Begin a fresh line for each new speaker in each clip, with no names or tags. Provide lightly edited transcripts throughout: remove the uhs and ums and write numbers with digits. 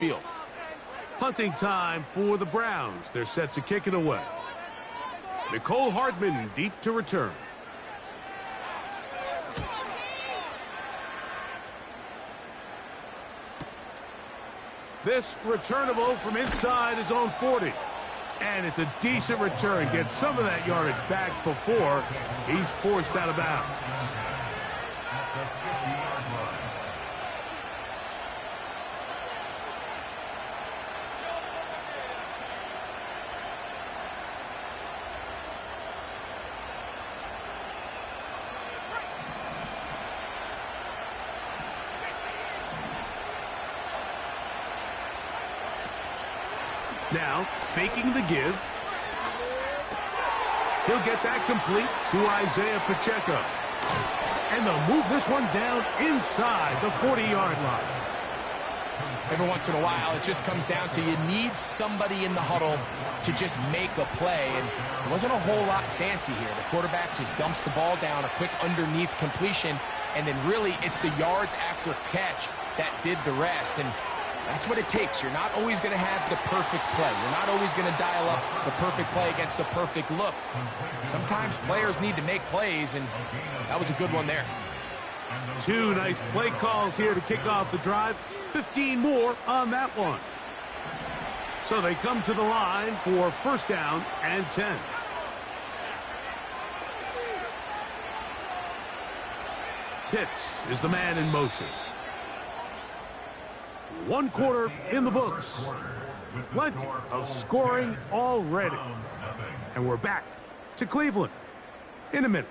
field.
Punting time for the Browns. They're set to kick it away. Nicole Hardman deep to return. This returnable from inside his own 40. And it's a decent return. Gets some of that yardage back before he's forced out of bounds. Now, faking the give. He'll get that complete to Isaiah Pacheco. And they'll move this one down inside the 40-yard line.
Every once in a while, it just comes down to you need somebody in the huddle to just make a play. And it wasn't a whole lot fancy here. The quarterback just dumps the ball down, a quick underneath completion, and then really it's the yards after catch that did the rest. And that's what it takes. You're not always going to have the perfect play. You're not always going to dial up the perfect play against the perfect look. Sometimes players need to make plays, and that was a good one there.
Two nice play calls here to kick off the drive. 15 more on that one. So they come to the line for first down and 10. Pitts is the man in motion. One quarter in the books. Plenty of scoring already. And we're back to Cleveland in a minute.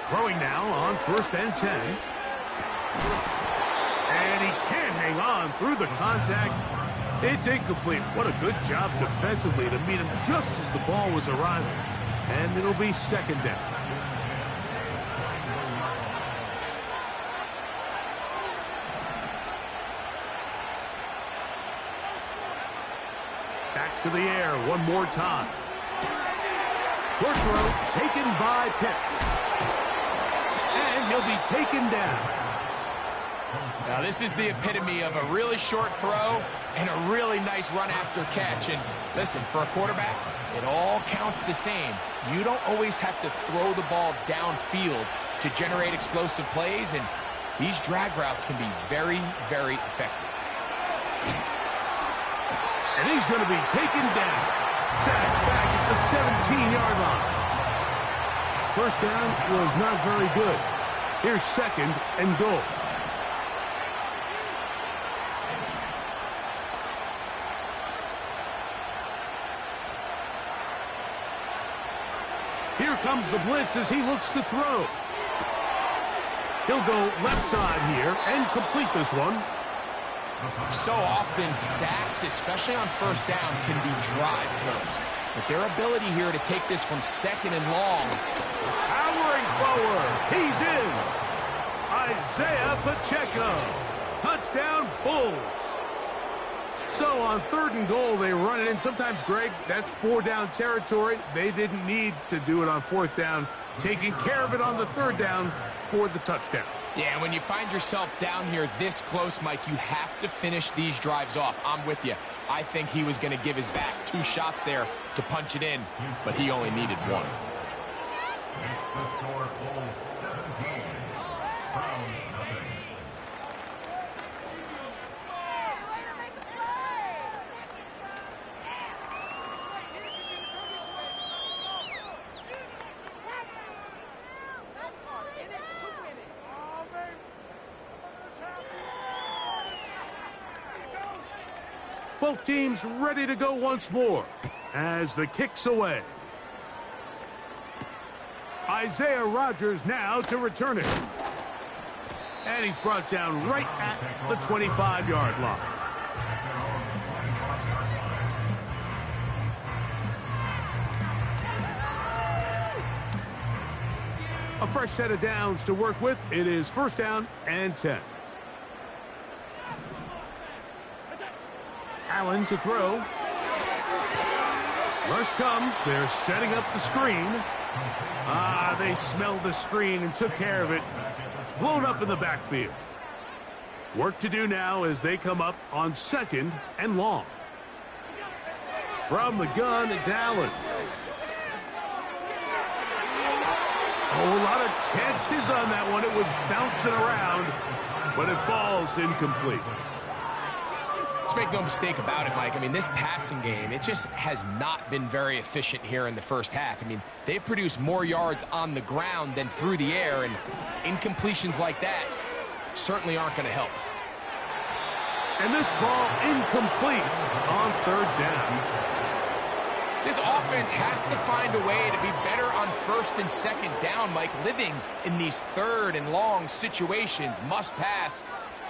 Throwing now on first and 10. And he can't hang on through the contact. It's incomplete. What a good job defensively to meet him just as the ball was arriving. And it'll be second down. Back to the air one more time. Short throw taken by Pitts. And he'll be taken down.
Now this is the epitome of a really short throw and a really nice run after catch. And listen, for a quarterback, it all counts the same. You don't always have to throw the ball downfield to generate explosive plays, and these drag routes can be very, very effective.
And he's going to be taken down. Sacked back at the 17-yard line. First down was not very good. Here's second and goal. Here comes the blitz as he looks to throw. He'll go left side here and complete this one.
So often sacks, especially on first down, can be drive killers. But their ability here to take this from second and long.
Powering forward. He's in. Isaiah Pacheco. Touchdown Bulls. So on third and goal, they run it in. Sometimes, Greg, that's four down territory. They didn't need to do it on fourth down. Taking care of it on the third down for the touchdown.
Yeah, when you find yourself down here this close, Mike, you have to finish these drives off. I'm with you. I think he was going to give his back two shots there to punch it in, but he only needed one.
The score, Bulls 17, Browns nothing.
Both teams ready to go once more as the kick's away. Isaiah Rodgers now to return it. And he's brought down right at the 25-yard line. A fresh set of downs to work with. It is first down and 10. Allen to throw. Rush comes. They're setting up the screen. They smelled the screen and took care of it. Blown up in the backfield. Work to do now as they come up on 2nd and long. From the gun, it's Allen. Oh, a lot of chances on that one. It was bouncing around, but it falls incomplete.
Let's make no mistake about it, Mike. I mean, this passing game, it just has not been very efficient here in the first half. I mean, they've produced more yards on the ground than through the air, and incompletions like that certainly aren't going to help.
And this ball incomplete on 3rd down.
This offense has to find a way to be better on 1st and 2nd down, Mike. Living in these 3rd and long situations, must pass,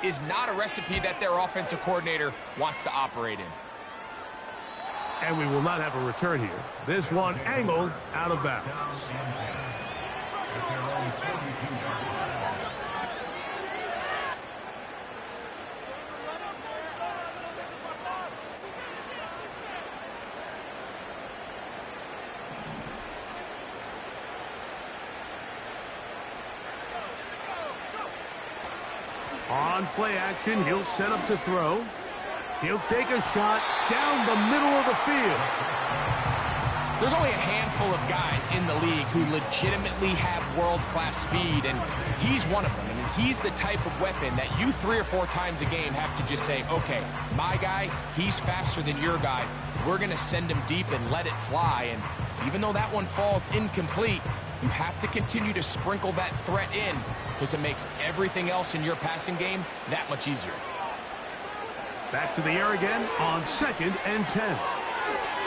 is not a recipe that their offensive coordinator wants to operate in.
And we will not have a return here. This one angled out of bounds. On play action, he'll set up to throw. He'll take a shot down the middle of the field.
There's only a handful of guys in the league who legitimately have world-class speed, and he's one of them. I mean, he's the type of weapon that you 3 or 4 times a game have to just say, okay, my guy, he's faster than your guy. We're going to send him deep and let it fly. And even though that one falls incomplete, you have to continue to sprinkle that threat in, because it makes everything else in your passing game that much easier.
Back to the air again on 2nd and 10.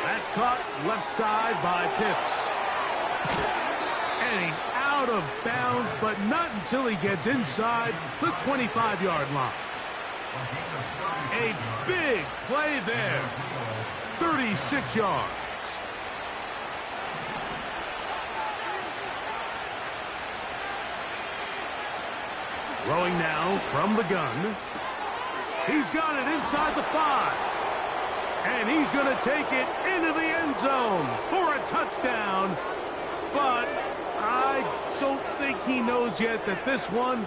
That's caught left side by Pitts. And he's out of bounds, but not until he gets inside the 25-yard line. A big play there. 36 yards. Throwing now from the gun. He's got it inside the 5. And he's going to take it into the end zone for a touchdown. But I don't think he knows yet that this one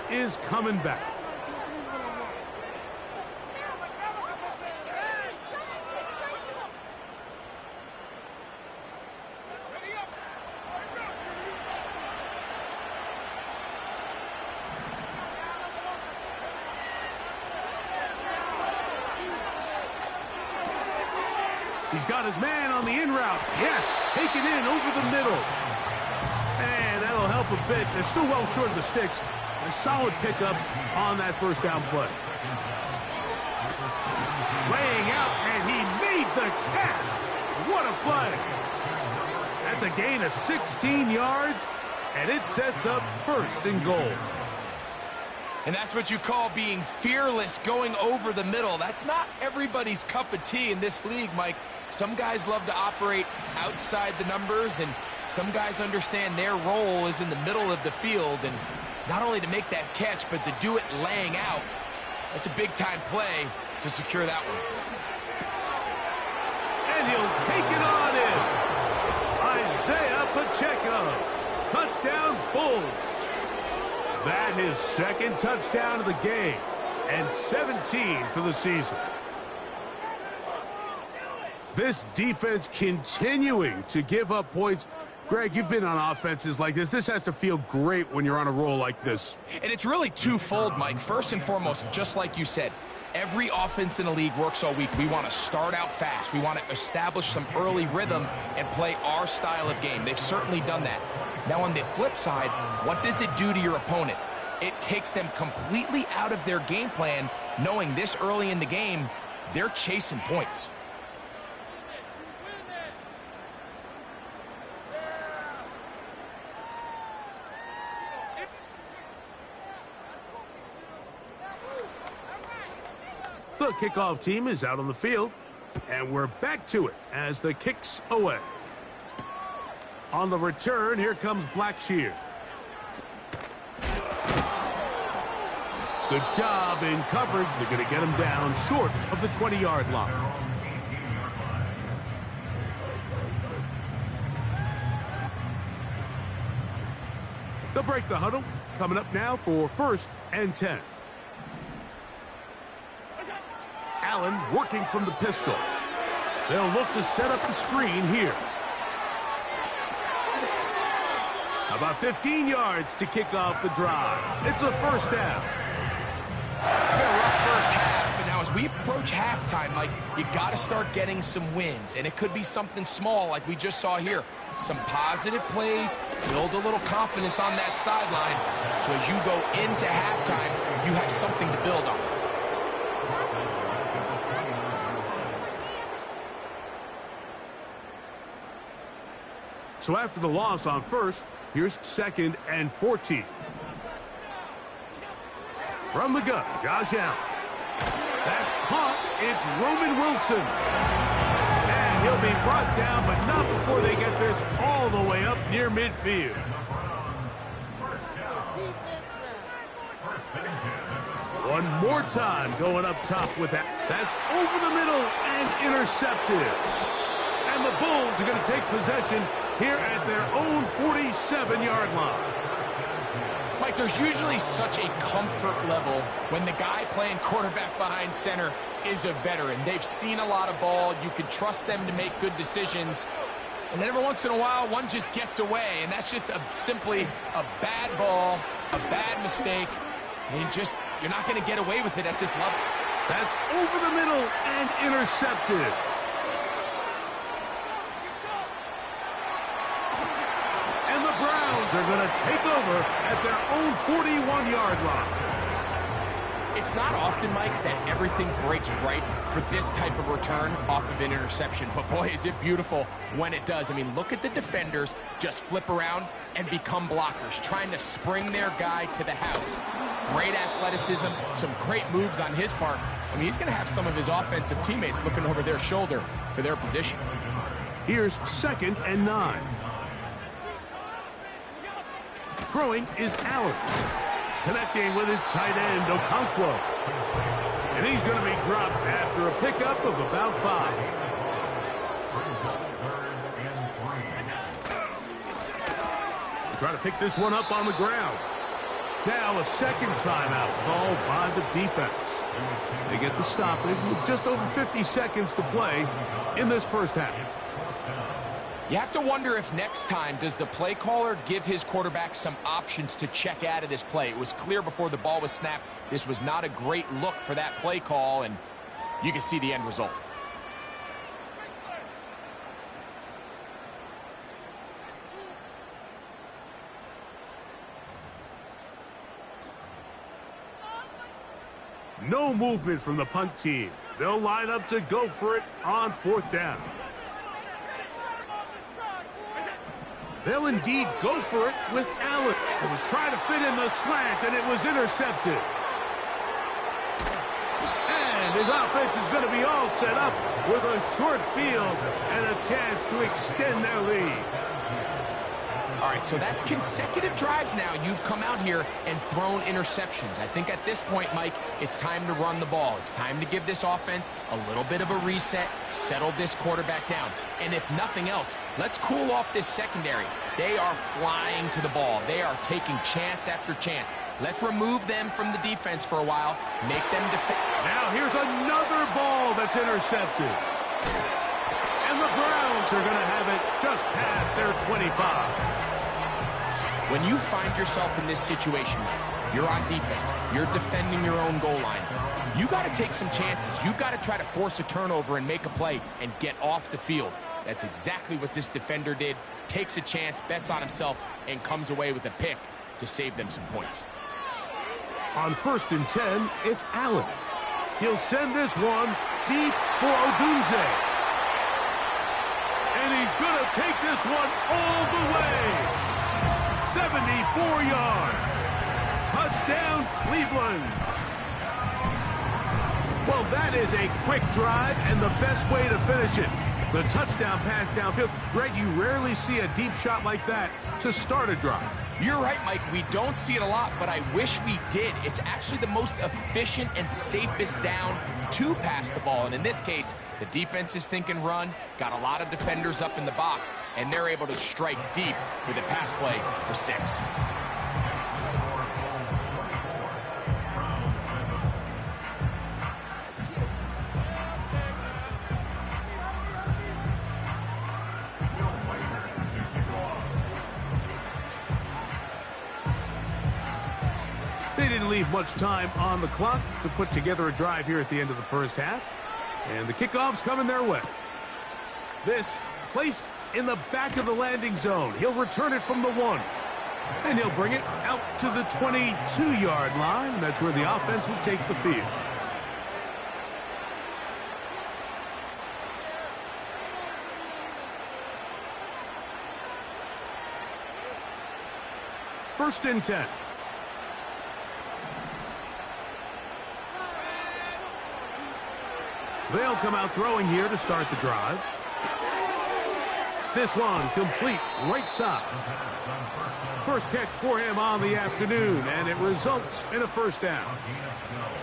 is coming back. He's got his man on the in route. Yes, take it in over the middle. And that'll help a bit. They're still well short of the sticks. A solid pickup on that first down play. Laying out, and he made the catch. What a play. That's a gain of 16 yards, and it sets up 1st and goal.
And that's what you call being fearless, going over the middle. That's not everybody's cup of tea in this league, Mike. Some guys love to operate outside the numbers, and some guys understand their role is in the middle of the field, and not only to make that catch, but to do it laying out. That's a big-time play to secure that one.
And he'll take it on in. Isaiah Pacheco. Touchdown, Bulls. That is 2nd touchdown of the game, and 17 for the season. This defense continuing to give up points. Greg, you've been on offenses like this. This has to feel great when you're on a roll like this.
And it's really twofold, Mike. First and foremost, just like you said, every offense in the league works all week. We want to start out fast. We want to establish some early rhythm and play our style of game. They've certainly done that. Now, on the flip side, what does it do to your opponent? It takes them completely out of their game plan, knowing this early in the game, they're chasing points.
The kickoff team is out on the field, and we're back to it as the kick's away. On the return, here comes Blackshear. Good job in coverage. They're going to get him down short of the 20-yard line. They'll break the huddle. Coming up now for 1st and 10. Allen working from the pistol. They'll look to set up the screen here. About 15 yards to kick off the drive. It's a 1st down.
It's been a rough first half, but now as we approach halftime, Mike, you got to start getting some wins, and it could be something small like we just saw here. Some positive plays, build a little confidence on that sideline, so as you go into halftime, you have something to build on.
So after the loss on 1st, here's 2nd and 14. From the gun, Josh Allen. That's caught. It's Roman Wilson. And he'll be brought down, but not before they get this all the way up near midfield. One more time going up top with that. That's over the middle and intercepted. And the Bulls are going to take possession here at their own 47-yard line.
Mike, there's usually such a comfort level when the guy playing quarterback behind center is a veteran. They've seen a lot of ball. You can trust them to make good decisions. And then every once in a while, one just gets away, and that's just simply a bad ball, a bad mistake. And you're not going to get away with it at this level.
That's over the middle and intercepted. And the Browns are going to take over at their own 41-yard line.
It's not often, Mike, that everything breaks right for this type of return off of an interception. But, boy, is it beautiful when it does. I mean, look at the defenders just flip around and become blockers, trying to spring their guy to the house. Great athleticism, some great moves on his part. I mean, he's going to have some of his offensive teammates looking over their shoulder for their position.
Here's 2nd and 9. Throwing is Allen. Connecting with his tight end, Okonkwo. And he's going to be dropped after a pickup of about 5. Try to pick this one up on the ground. Now a second timeout called by the defense. They get the stoppage with just over 50 seconds to play in this first half.
You have to wonder if next time, does the play caller give his quarterback some options to check out of this play? It was clear before the ball was snapped. This was not a great look for that play call, and you can see the end result.
No movement from the punt team. They'll line up to go for it on 4th down. They'll indeed go for it with Allen. They'll try to fit in the slant, and it was intercepted. And his offense is going to be all set up with a short field and a chance to extend their lead.
All right, so that's consecutive drives now. You've come out here and thrown interceptions. I think at this point, Mike, it's time to run the ball. It's time to give this offense a little bit of a reset, settle this quarterback down. And if nothing else, let's cool off this secondary. They are flying to the ball. They are taking chance after chance. Let's remove them from the defense for a while, make them defend.
Now here's another ball that's intercepted. And the Browns are going to have it just past their 25.
When you find yourself in this situation, you're on defense, you're defending your own goal line, you got to take some chances. You've got to try to force a turnover and make a play and get off the field. That's exactly what this defender did. Takes a chance, bets on himself, and comes away with a pick to save them some points.
On 1st and 10, it's Allen. He'll send this one deep for Odunze. And he's going to take this one all the way. 74 yards. Touchdown, Cleveland. Well, that That is a quick drive and the best way to finish it. The touchdown pass downfield. Greg, you rarely see a deep shot like that to start a drive.
You're right, Mike. We don't see it a lot, but I wish we did. It's actually the most efficient and safest down to pass the ball. And in this case, the defense is thinking run, got a lot of defenders up in the box, and they're able to strike deep with a pass play for 6.
They didn't leave much time on the clock to put together a drive here at the end of the first half. And the kickoff's coming their way. This placed in the back of the landing zone. He'll return it from the 1. And he'll bring it out to the 22-yard line. That's where the offense will take the field. First and 10. They'll come out throwing here to start the drive. This one complete right side. First catch for him on the afternoon, and it results in a first down.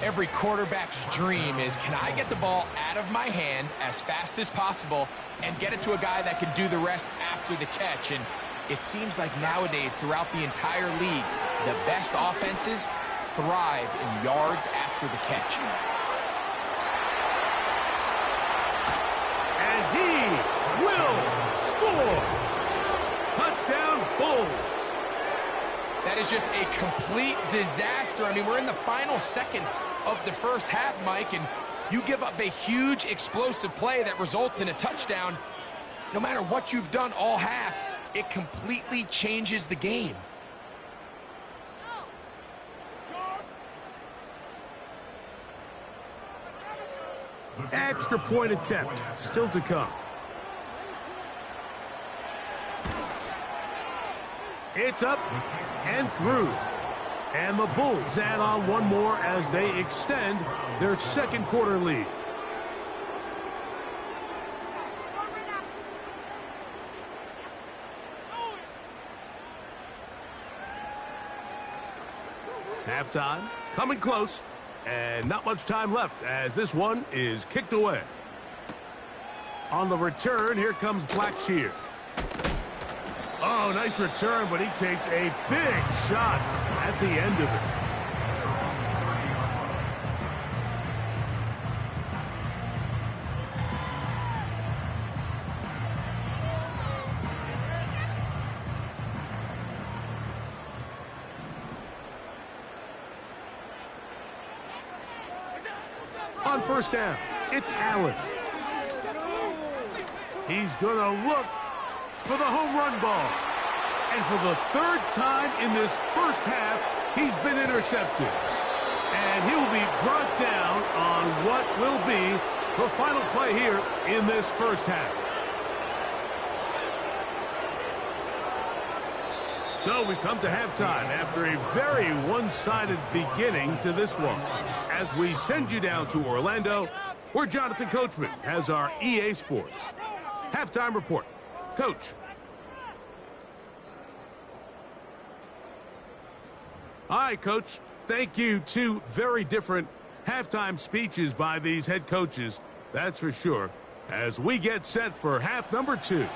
Every quarterback's dream is, can I get the ball out of my hand as fast as possible and get it to a guy that can do the rest after the catch? And it seems like nowadays throughout the entire league, the best offenses thrive in yards after the catch.
He will score. Touchdown, Bulls.
That is just a complete disaster. I mean, we're in the final seconds of the first half, Mike, and you give up a huge explosive play that results in a touchdown. No matter what you've done all half, it completely changes the game.
Extra point attempt still to come. It's up and through. And the Bulls add on one more as they extend their second quarter lead. Halftime coming close. And not much time left as this one is kicked away. On the return, here comes Blackshear. Oh, nice return, but he takes a big shot at the end of it. On first down, it's Allen. He's going to look for the home run ball. And for the third time in this first half, he's been intercepted. And he will be brought down on what will be the final play here in this first half. So we come to halftime after a very one-sided beginning to this one. As we send you down to Orlando, where Jonathan Coachman has our EA Sports halftime report. Coach. All right, Coach. Thank you. Two very different halftime speeches by these head coaches, that's for sure, as we get set for half number 2.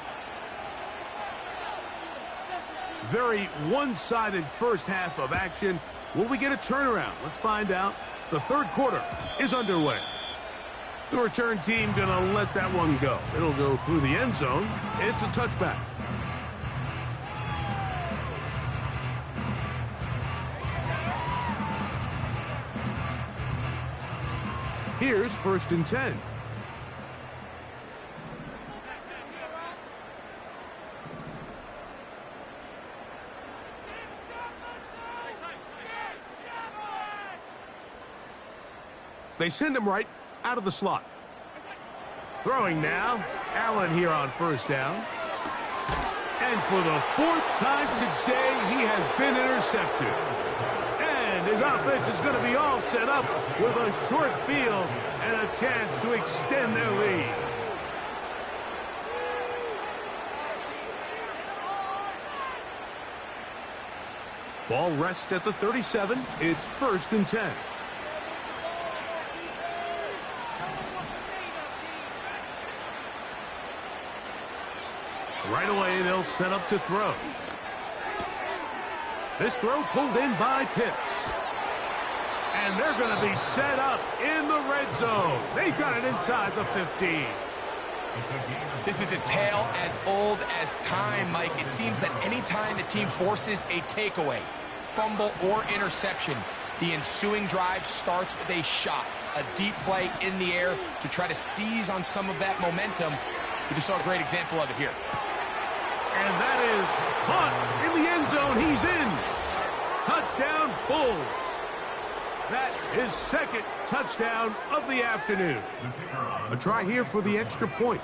Very one-sided first half of action. Will we get a turnaround? Let's find out. The third quarter is underway. The return team going to let that one go. It'll go through the end zone. It's a touchback. Here's first and 10. They send him right out of the slot. Throwing now, Allen here on first down. And for the 4th time today, he has been intercepted. And And his offense is going to be all set up with a short field and a chance to extend their lead. Ball rests at the 37. It's 1st and 10. Right away, they'll set up to throw. This throw pulled in by Pitts. And they're going to be set up in the red zone. They've got it inside the 15.
This is a tale as old as time, Mike. It seems that any time the team forces a takeaway, fumble, or interception, the ensuing drive starts with a shot, a deep play in the air to try to seize on some of that momentum. We just saw a great example of it here.
And that is caught in the end zone. He's in. Touchdown, Bulls. That is 2nd touchdown of the afternoon. A try here for the extra point.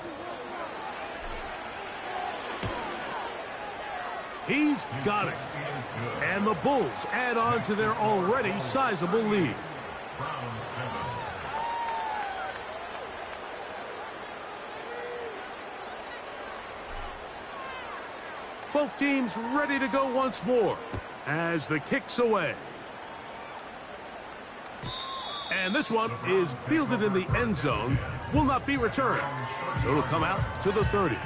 He's got it. And the Bulls add on to their already sizable lead. Both teams ready to go once more as the kick's away. And this one is fielded in the end zone, will not be returned. So it'll come out to the 30.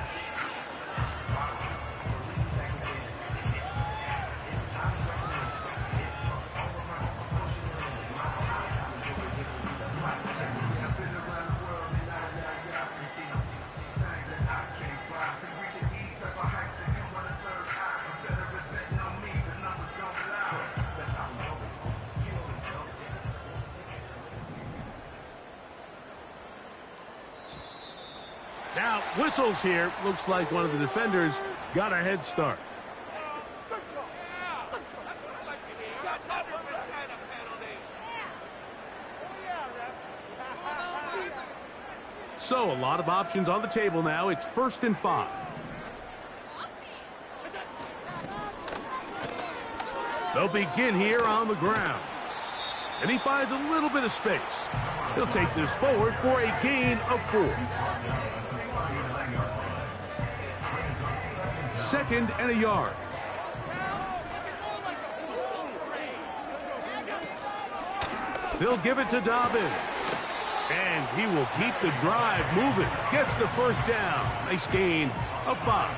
Now, whistles here. Looks like one of the defenders got a head start. So, a lot of options on the table now. It's 1st and 5. They'll begin here on the ground. And he finds a little bit of space. He'll take this forward for a gain of 4. 2nd and a yard. They'll give it to Dobbins. And he will keep the drive moving. Gets the 1st down. Nice gain of 5.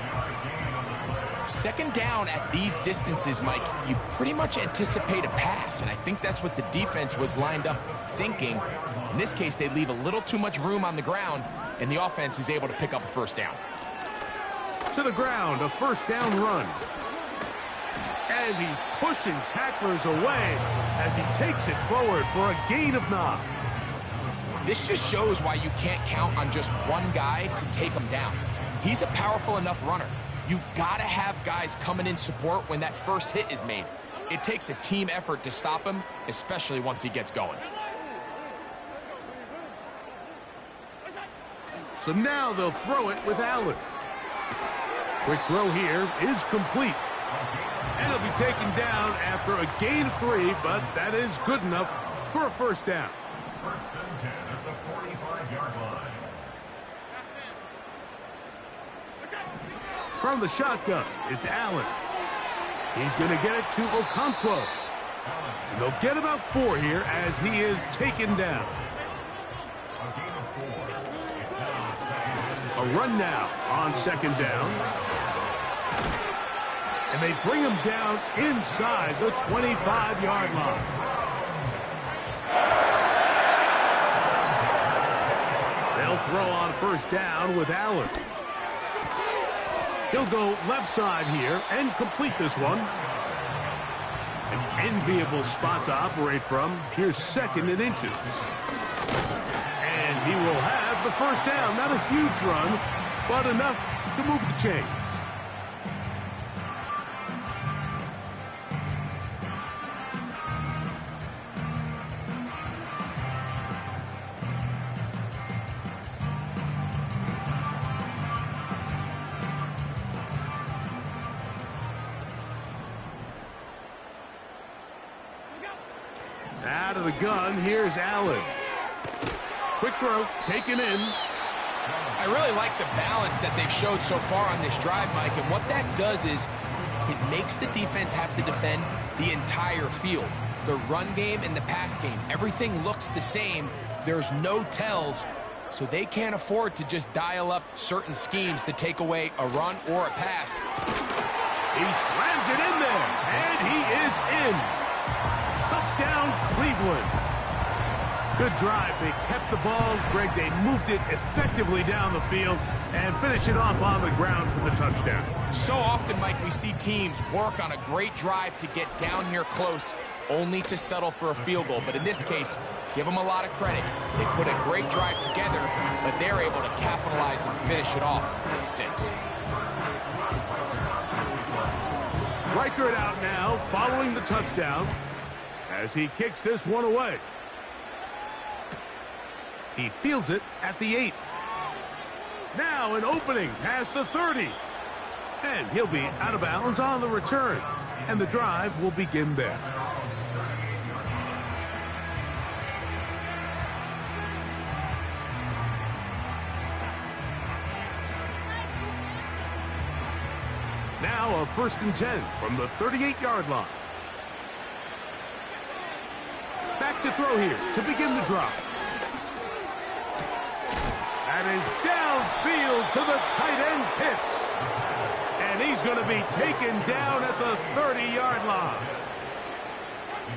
2nd down at these distances, Mike, you pretty much anticipate a pass, and I think that's what the defense was lined up thinking. In this case, they leave a little too much room on the ground, and the offense is able to pick up a 1st down.
To the ground, a 1st down run. And he's pushing tacklers away as he takes it forward for a gain of 9.
This just shows why you can't count on just one guy to take him down. He's a powerful enough runner. You gotta have guys coming in support when that first hit is made. It takes a team effort to stop him, especially once he gets going.
So now they'll throw it with Allen. Quick throw here is complete. And he'll be taken down after a gain of 3, but that is good enough for a 1st down.
1st and 10 at the 45-yard line.
From the shotgun, it's Allen. He's going to get it to Okonkwo. And they'll get about 4 here as he is taken down. A run now on 2nd down. And they bring him down inside the 25-yard line. They'll throw on 1st down with Allen. He'll go left side here and complete this one. An enviable spot to operate from. Here's 2nd and inches. And he will have the 1st down. Not a huge run, but enough to move the chains. out of the gun. Here's Allen. Quick throw, taken in.
I really like the balance that they've showed so far on this drive, Mike, and what that does is it makes the defense have to defend the entire field. The run game and the pass game, everything looks the same. There's no tells, so they can't afford to just dial up certain schemes to take away a run or a pass.
He slams it in there, and he is in. Touchdown, Cleveland. Good drive. They kept the ball. Greg, they moved it effectively down the field and finish it off on the ground for the touchdown.
So often, Mike, we see teams work on a great drive to get down here close, only to settle for a field goal. But in this case, give them a lot of credit. They put a great drive together, but they're able to capitalize and finish it off with 6.
Reichert out now, following the touchdown, as he kicks this one away. He fields it at the 8. Now an opening past the 30. And he'll be out of bounds on the return. And the drive will begin there. Now a 1st and 10 from the 38-yard line. Back to throw here to begin the drive. That is downfield to the tight end Pitts. And he's going to be taken down at the 30-yard line.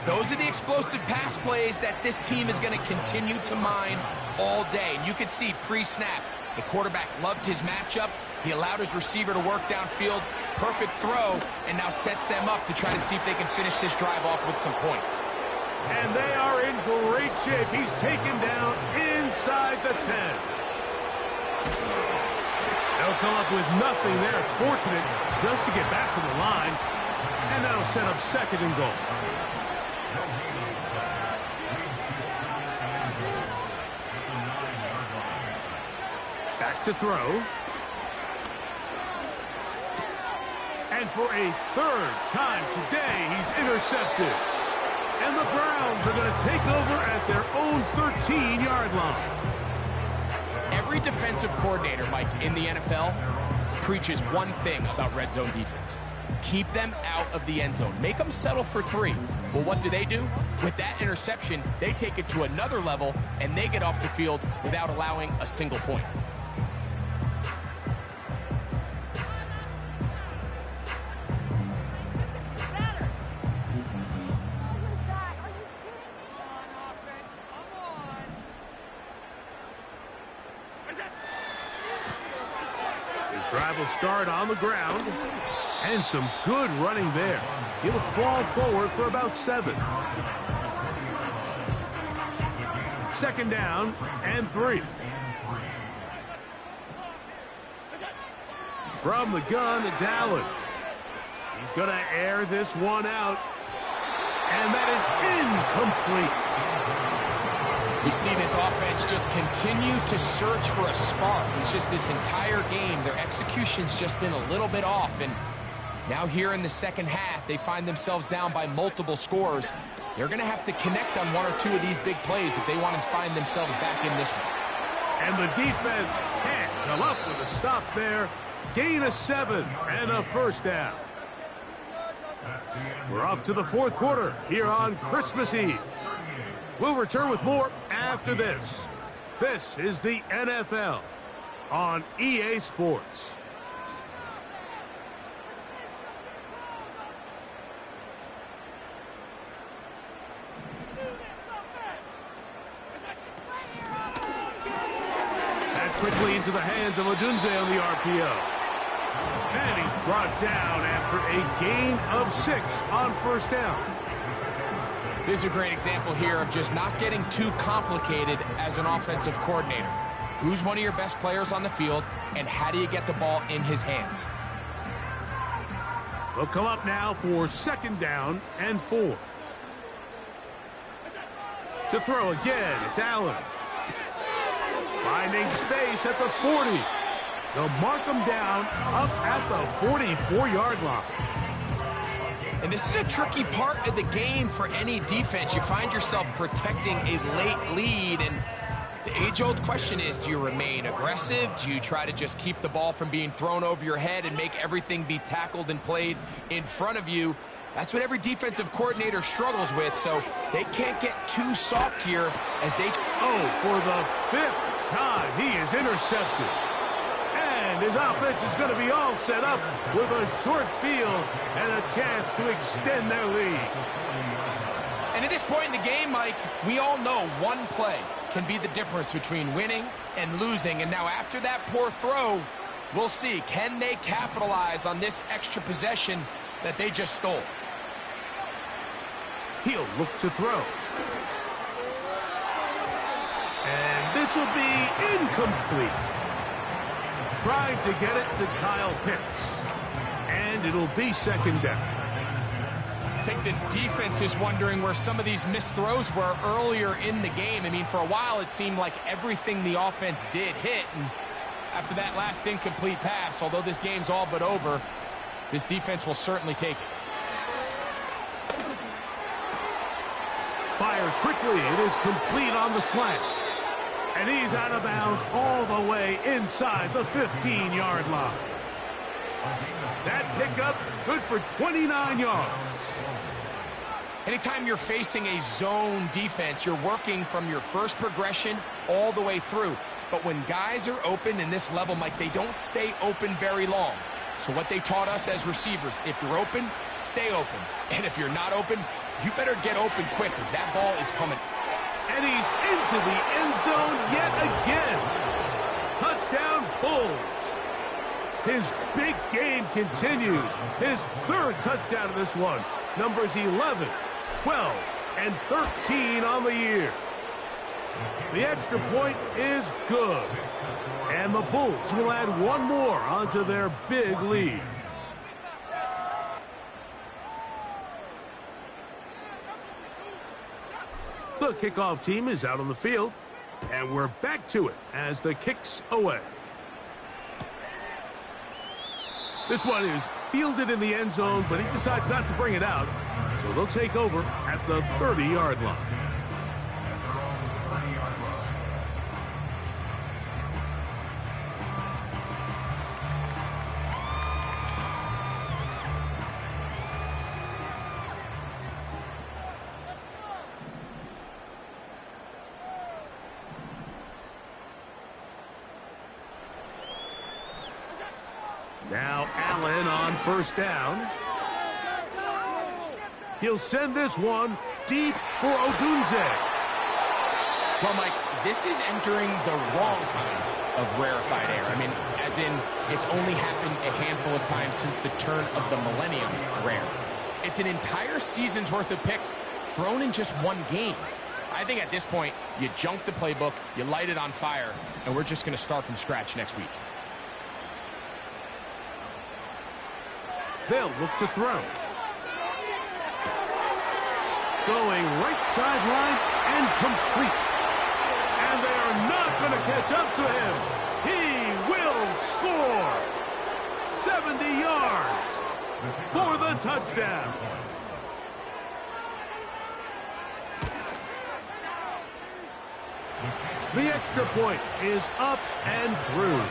Those are the explosive pass plays that this team is going to continue to mine all day. And you can see pre-snap, the quarterback loved his matchup. He allowed his receiver to work downfield. Perfect throw, and now sets them up to try to see if they can finish this drive off with some points.
And they are in great shape. He's taken down inside the 10. They'll come up with nothing there. Fortunate just to get back to the line. And that'll set up 2nd and goal. Back to throw. And for a 3rd time today, he's intercepted. And the Browns are going to take over at their own 13-yard line.
Every defensive coordinator, Mike, in the NFL preaches one thing about red zone defense. Keep them out of the end zone. Make them settle for 3. Well, what do? With that interception, they take it to another level, and they get off the field without allowing a single point.
Drive will start on the ground. And some good running there. He'll fall forward for about 7. 2nd down and 3. From the gun, it's Allen. He's going to air this one out. And that is incomplete.
We see this offense just continue to search for a spark. It's just this entire game, their execution's just been a little bit off. And now here in the second half, they find themselves down by multiple scores. They're going to have to connect on 1 or 2 of these big plays if they want to find themselves back in this one.
And the defense can't come up with a stop there. Gain of 7 and a 1st down. We're off to the 4th quarter here on Christmas Eve. We'll return with more after this. This is the NFL on EA Sports. That's quickly into the hands of Odunze on the RPO. And he's brought down after a gain of 6 on 1st down.
This is a great example here of just not getting too complicated as an offensive coordinator. Who's one of your best players on the field, and how do you get the ball in his hands?
They'll come up now for 2nd down and 4. To throw again, it's Allen. Finding space at the 40. They'll mark him down up at the 44-yard line.
And this is a tricky part of the game for any defense. You find yourself protecting a late lead, and the age-old question is, do you remain aggressive? Do you try to just keep the ball from being thrown over your head and make everything be tackled and played in front of you? That's what every defensive coordinator struggles with, so they can't get too soft here as they...
Oh, for the 5th time, he is intercepted. And his offense is going to be all set up with a short field and a chance to extend their lead.
And at this point in the game, Mike, we all know one play can be the difference between winning and losing. And now after that poor throw, we'll see, can they capitalize on this extra possession that they just stole?
He'll look to throw. And this will be incomplete. Trying to get it to Kyle Pitts. And it'll be second down.
I think this defense is wondering where some of these missed throws were earlier in the game. I mean, for a while, it seemed like everything the offense did hit. And after that last incomplete pass, although this game's all but over, this defense will certainly take it.
Fires quickly. It is complete on the slant. And he's out of bounds all the way inside the 15-yard line. That pickup good for 29 yards.
Anytime you're facing a zone defense, you're working from your first progression all the way through. But when guys are open in this level, Mike, they don't stay open very long. So what they taught us as receivers, if you're open, stay open. And if you're not open, you better get open quick because that ball is coming.
And he's into the end zone yet again. Touchdown Bulls. His big game continues. His 3rd touchdown of this one. Numbers 11, 12, and 13 on the year. The extra point is good. And the Bulls will add one more onto their big lead. The kickoff team is out on the field, and we're back to it as the kick's away. This one is fielded in the end zone, but he decides not to bring it out, so they'll take over at the 30-yard line. Now Allen on first down. He'll send this one deep for Odunze.
Well, Mike, this is entering the wrong kind of rarefied air. I mean, as in, it's only happened a handful of times since the turn of the millennium rare. It's an entire season's worth of picks thrown in just one game. I think at this point, you junk the playbook, you light it on fire, and we're just going to start from scratch next week.
They'll look to throw. Going right sideline and complete. And they are not going to catch up to him. He will score. 70 yards for the touchdown. The extra point is up and through.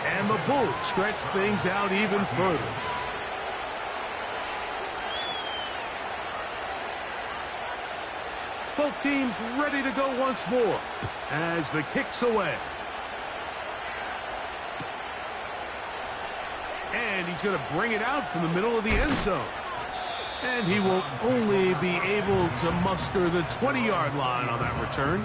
And the Bulls stretch things out even further. Both teams ready to go once more as the kick's away. And he's going to bring it out from the middle of the end zone. And he will only be able to muster the 20-yard line on that return.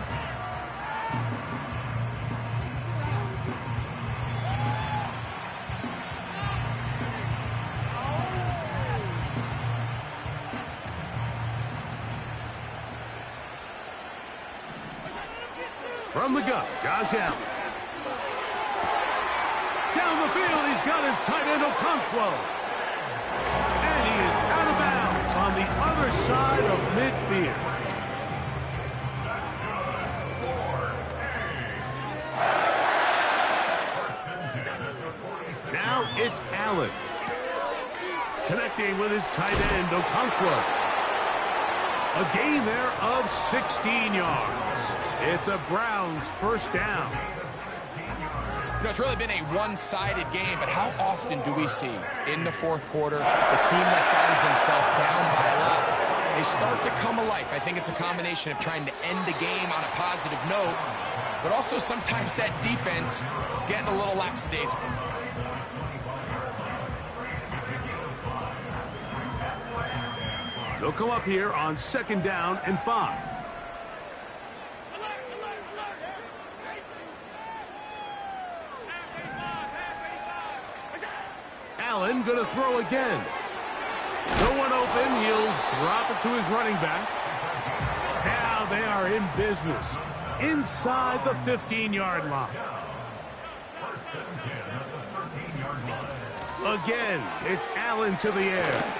From the gun, Josh Allen. Down the field, he's got his tight end Okonkwo. And he is out of bounds on the other side of midfield. Now it's Allen. connecting with his tight end, Okonkwo. A gain there of 16 yards. It's a Browns first down.
You know, it's really been a one-sided game, but how often do we see in the fourth quarter the team that finds themselves down by a lot, they start to come alive. I think it's a combination of trying to end the game on a positive note, but also sometimes that defense getting a little lackadaisical.
They'll come up here on 2nd down and 5. Allen going to throw again. No one open. He'll drop it to his running back. Now they are in business inside the 15-yard line. Again, it's Allen to the air.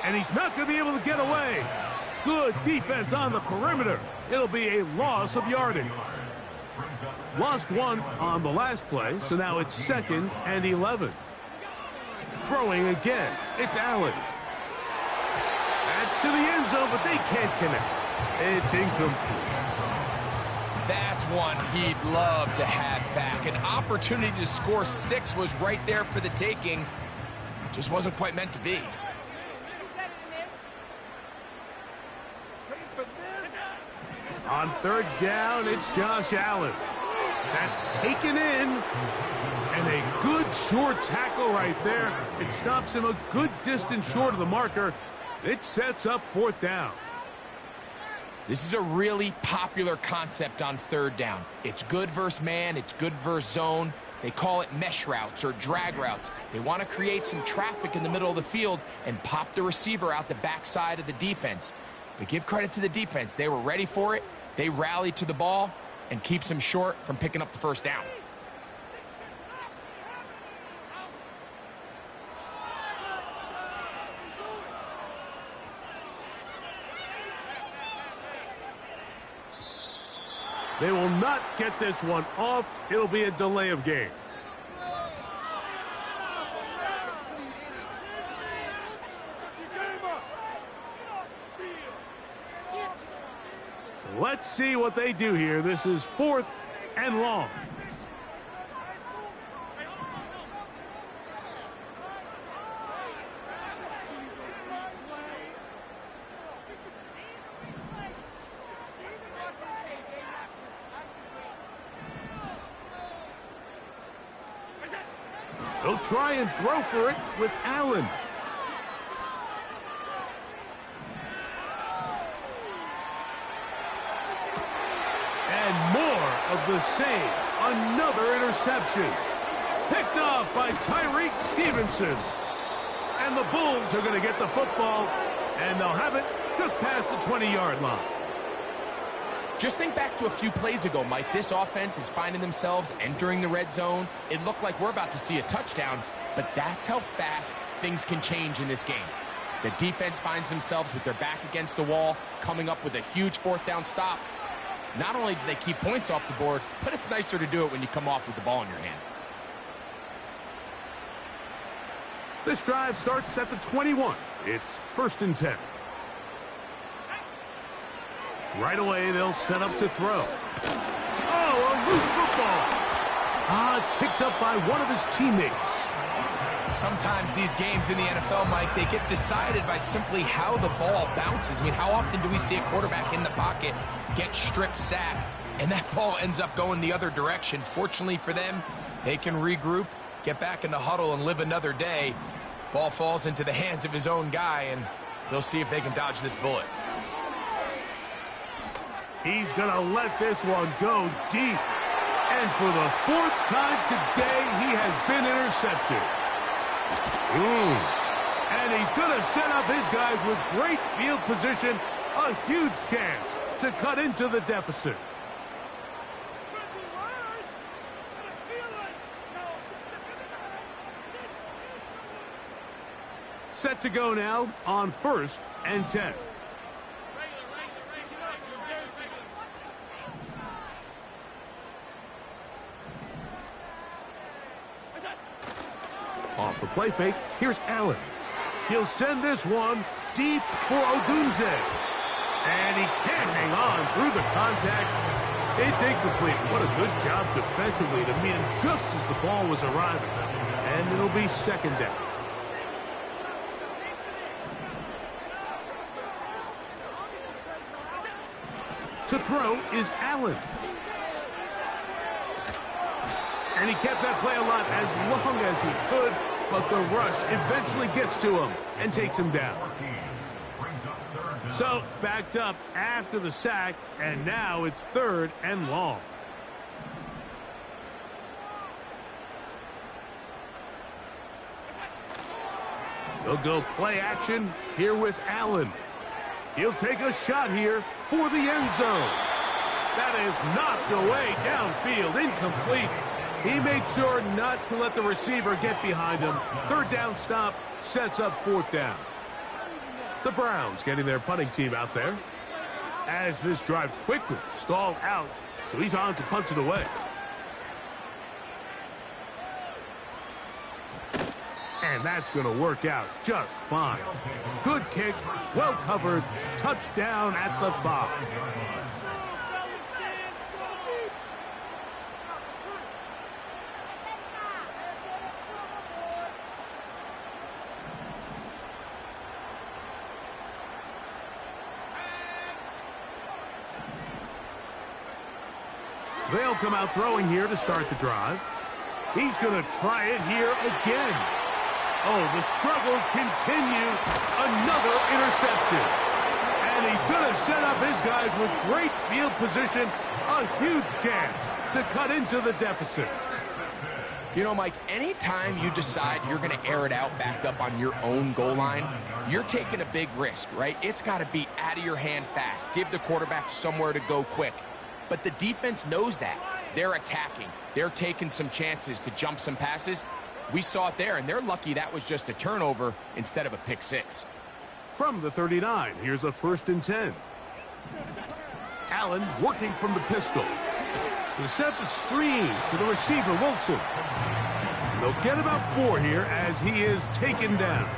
And he's not going to be able to get away. Good defense on the perimeter. It'll be a loss of yardage. Lost one on the last play, so now it's 2nd and 11. Throwing again, it's Allen. That's to the end zone, but they can't connect. It's incomplete.
That's one he'd love to have back. An opportunity to score 6 was right there for the taking. Just wasn't quite meant to be.
On 3rd down, it's Josh Allen. That's taken in. And a good short tackle right there. It stops him a good distance short of the marker. It sets up 4th down.
This is a really popular concept on 3rd down. It's good versus man. It's good versus zone. They call it mesh routes or drag routes. They want to create some traffic in the middle of the field and pop the receiver out the backside of the defense. But give credit to the defense. They were ready for it. They rallied to the ball and keeps him short from picking up the 1st down.
They will not get this one off. It'll be a delay of game. Let's see what they do here. This is 4th and long. They'll try and throw for it with Allen. And more of the same. Another interception. Picked off by Tyreek Stevenson. And the Bulls are going to get the football, and they'll have it just past the 20-yard line.
Just think back to a few plays ago, Mike. This offense is finding themselves entering the red zone. It looked like we're about to see a touchdown, but that's how fast things can change in this game. The defense finds themselves with their back against the wall, coming up with a huge 4th down stop. Not only do they keep points off the board, but it's nicer to do it when you come off with the ball in your hand.
This drive starts at the 21. It's 1st and 10. Right away, they'll set up to throw. Oh, a loose football. It's picked up by one of his teammates.
Sometimes these games in the NFL, Mike, they get decided by simply how the ball bounces. I mean, how often do we see a quarterback in the pocket get strip sacked, and that ball ends up going the other direction? Fortunately for them, they can regroup, get back in the huddle, and live another day. Ball falls into the hands of his own guy, and they'll see if they can dodge this bullet.
He's going to let this one go deep. And for the 4th time today, he has been intercepted. And he's going to set up his guys with great field position. A huge chance to cut into the deficit. Set to go now on 1st and 10. Off the play fake, here's Allen. He'll send this one deep for Odunze. And he can't hang on through the contact. It's incomplete. What a good job defensively to meet him just as the ball was arriving. And it'll be second down. To throw is Allen. And he kept that play alive as long as he could, but the rush eventually gets to him and takes him down. So, backed up after the sack, and now it's third and long. They'll go play action here with Allen. He'll take a shot here for the end zone. That is knocked away downfield, incomplete. He made sure not to let the receiver get behind him. Third down stop sets up fourth down. The Browns getting their punting team out there. As this drive quickly stalled out, so he's on to punch it away. And that's going to work out just fine. Good kick, well covered, touchdown at the 5. They'll come out throwing here to start the drive. He's going to try it here again. Oh, the struggles continue. Another interception. And he's going to set up his guys with great field position. A huge chance to cut into the deficit.
You know, Mike, anytime you decide you're going to air it out back up on your own goal line, you're taking a big risk, right? It's got to be out of your hand fast. Give the quarterback somewhere to go quick. But the defense knows that. They're attacking. They're taking some chances to jump some passes. We saw it there, and they're lucky that was just a turnover instead of a pick six.
From the 39, here's a 1st and 10. Allen working from the pistol. To set the screen to the receiver, Wilson. And they'll get about 4 here as he is taken down.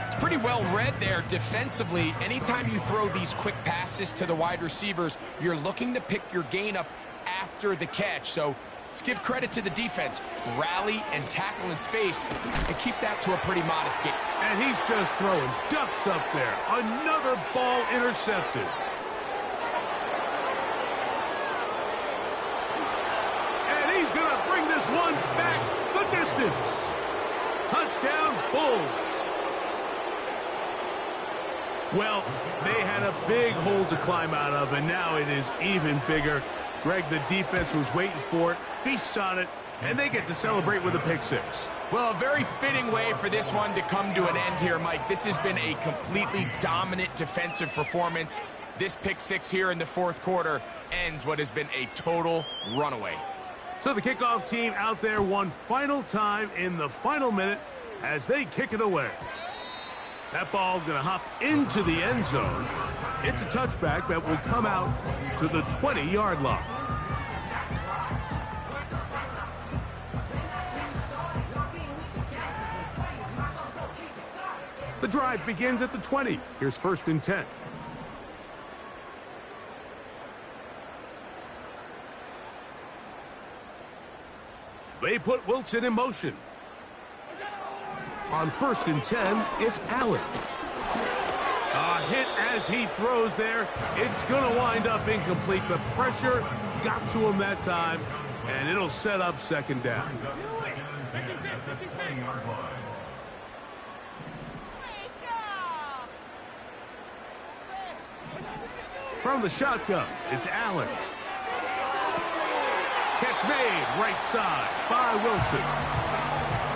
It's pretty well read there defensively. Anytime you throw these quick passes to the wide receivers, you're looking to pick your gain up after the catch. So let's give credit to the defense. Rally and tackle in space and keep that to a pretty modest gain.
And he's just throwing ducks up there. Another ball intercepted. And he's going to bring this one back the distance. Touchdown, Bulls. Well, they had a big hole to climb out of, and now it is even bigger. Greg, the defense was waiting for it, feasts on it, and they get to celebrate with a pick six.
Well, a very fitting way for this one to come to an end here, Mike. This has been a completely dominant defensive performance. This pick six here in the 4th quarter ends what has been a total runaway.
So the kickoff team out there one final time in the final minute as they kick it away. That ball going to hop into the end zone. It's a touchback that will come out to the 20-yard line. The drive begins at the 20. Here's 1st and 10. They put Wilson in motion. On 1st and 10, it's Allen. A hit as he throws there. It's going to wind up incomplete. The pressure got to him that time, and it'll set up 2nd down. From the shotgun, it's Allen. Catch made right side by Wilson.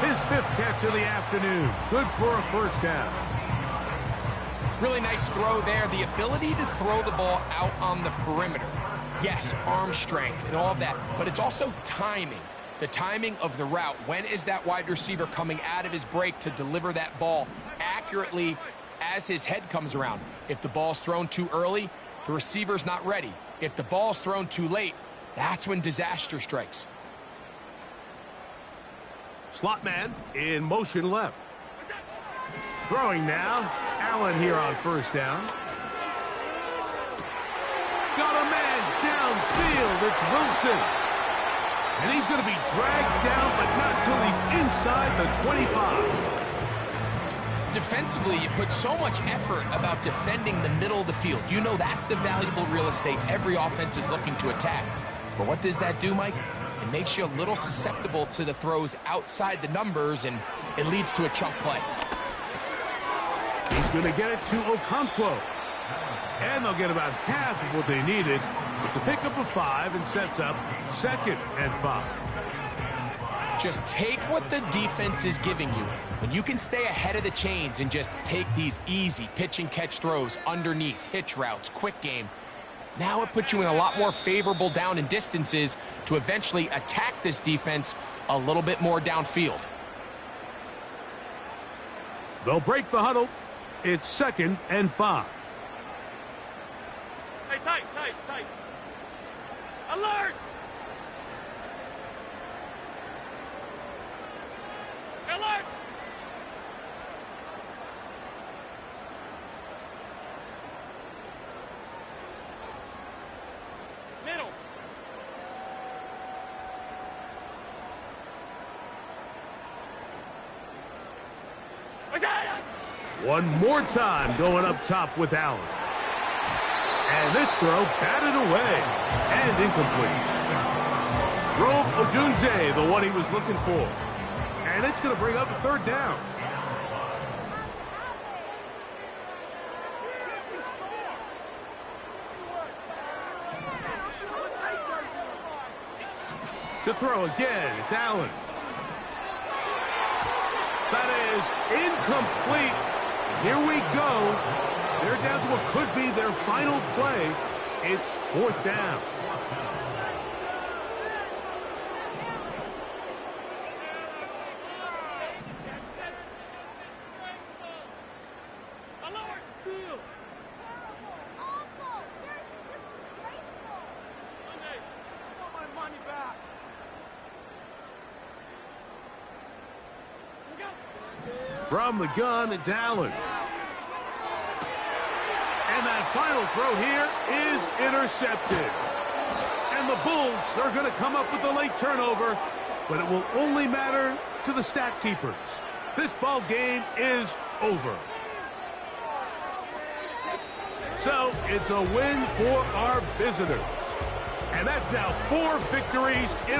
His 5th catch of the afternoon. Good for a 1st down.
Really nice throw there. The ability to throw the ball out on the perimeter. Yes, arm strength and all of that, but it's also timing. The timing of the route. When is that wide receiver coming out of his break to deliver that ball accurately as his head comes around? If the ball's thrown too early, the receiver's not ready. If the ball's thrown too late, that's when disaster strikes.
Slot man in motion left. Throwing now. Allen here on first down. Got a man downfield. It's Wilson. And he's going to be dragged down, but not till he's inside the 25.
Defensively, you put so much effort about defending the middle of the field. You know that's the valuable real estate every offense is looking to attack. But what does that do, Mike? It makes you a little susceptible to the throws outside the numbers, and it leads to a chunk play.
He's going to get it to Okonkwo. And they'll get about half of what they needed. It's a pickup of 5 and sets up 2nd and 5.
Just take what the defense is giving you. When you can stay ahead of the chains and just take these easy pitch and catch throws underneath, hitch routes, quick game, now it puts you in a lot more favorable down and distances to eventually attack this defense a little bit more downfield.
They'll break the huddle. It's 2nd and 5.
Hey, tight. Alert! Alert! Middle.
One more time going up top with Allen. And this throw batted away and incomplete. Rome Odunze, the one he was looking for. And it's going to bring up a 3rd down. To throw again, it's Allen. That is incomplete. Here we go. They're down to what could be their final play. It's 4th down. From the gun, it's Allen. And that final throw here is intercepted. And the Bulls are going to come up with a late turnover, but it will only matter to the stat keepers. This ball game is over. So it's a win for our visitors. And that's now 4 victories in a